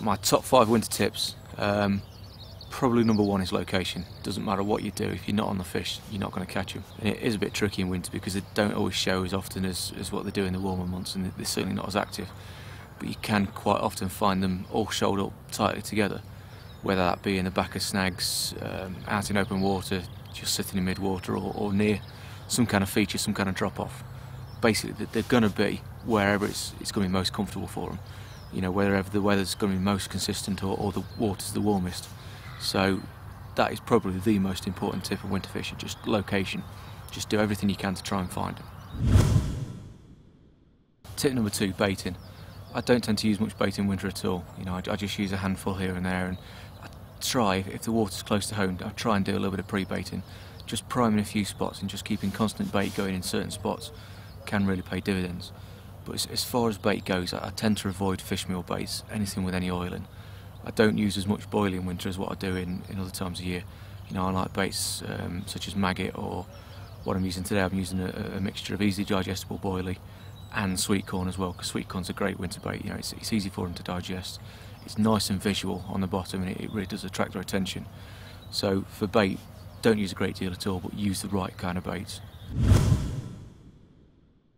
Right, my top 5 winter tips. Probably number 1 is location. Doesn't matter what you do, if you're not on the fish, you're not going to catch them. And it is a bit tricky in winter because they don't always show as often as what they do in the warmer months, and they're certainly not as active. But you can quite often find them all shoaled up tightly together, whether that be in the back of snags, out in open water, just sitting in mid-water, or near some kind of feature, some kind of drop-off. Basically, they're going to be wherever it's going to be most comfortable for them. You know, wherever the weather's going to be most consistent or the water's the warmest. So that is probably the most important tip of winter fishing, just location. Just do everything you can to try and find them. Tip number 2, baiting. I don't tend to use much bait in winter at all. You know, I just use a handful here and there, and I try, if the water's close to home, I try and do a little bit of pre-baiting. Just priming a few spots and just keeping constant bait going in certain spots can really pay dividends. But as far as bait goes, I tend to avoid fish meal baits, anything with any oil in. I don't use as much boilie in winter as what I do in other times of year. You know, I like baits such as maggot, or what I'm using today, I'm using a mixture of easily digestible boilie and sweet corn as well, because sweet corn's a great winter bait. You know, it's easy for them to digest. It's nice and visual on the bottom, and it really does attract their attention. So for bait, don't use a great deal at all, but use the right kind of baits.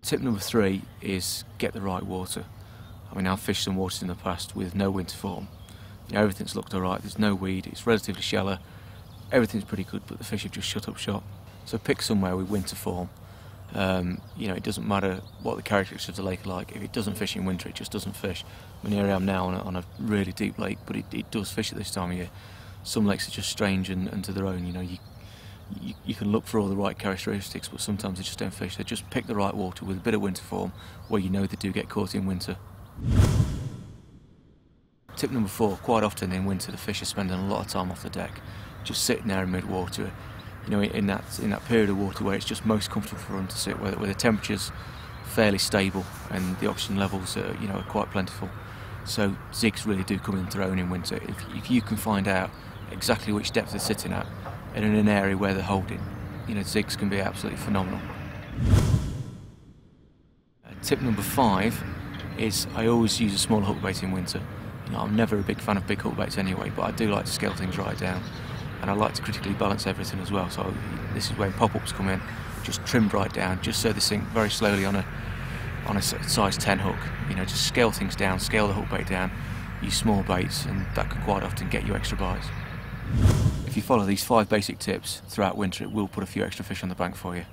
Tip number 3 is get the right water. I mean, I've fished some waters in the past with no winter form. You know, everything's looked alright, there's no weed, it's relatively shallow, everything's pretty good, but the fish have just shut up shop. So pick somewhere with winter form. You know, it doesn't matter what the characteristics of the lake are like. If it doesn't fish in winter, it just doesn't fish. I mean, here I am now on a really deep lake, but it does fish at this time of year. Some lakes are just strange and to their own. You know, you can look for all the right characteristics, but sometimes they just don't fish. So just pick the right water with a bit of winter form, where you know they do get caught in winter. Tip number 4, quite often in winter the fish are spending a lot of time off the deck, just sitting there in mid-water, you know, in that period of water where it's just most comfortable for them to sit, where the temperature's fairly stable and the oxygen levels are, you know, are quite plentiful. So zigs really do come into their own in winter. If you can find out exactly which depth they're sitting at and in an area where they're holding, you know, zigs can be absolutely phenomenal. Tip number 5 is I always use a small hook bait in winter. You know, I'm never a big fan of big hook baits anyway, but I do like to scale things right down, and I like to critically balance everything as well. So this is where pop-ups come in, just trimmed right down, just so they sink very slowly on a size 10 hook. You know, just scale things down, scale the hook bait down, use small baits, and that can quite often get you extra bites. If you follow these 5 basic tips throughout winter, it will put a few extra fish on the bank for you.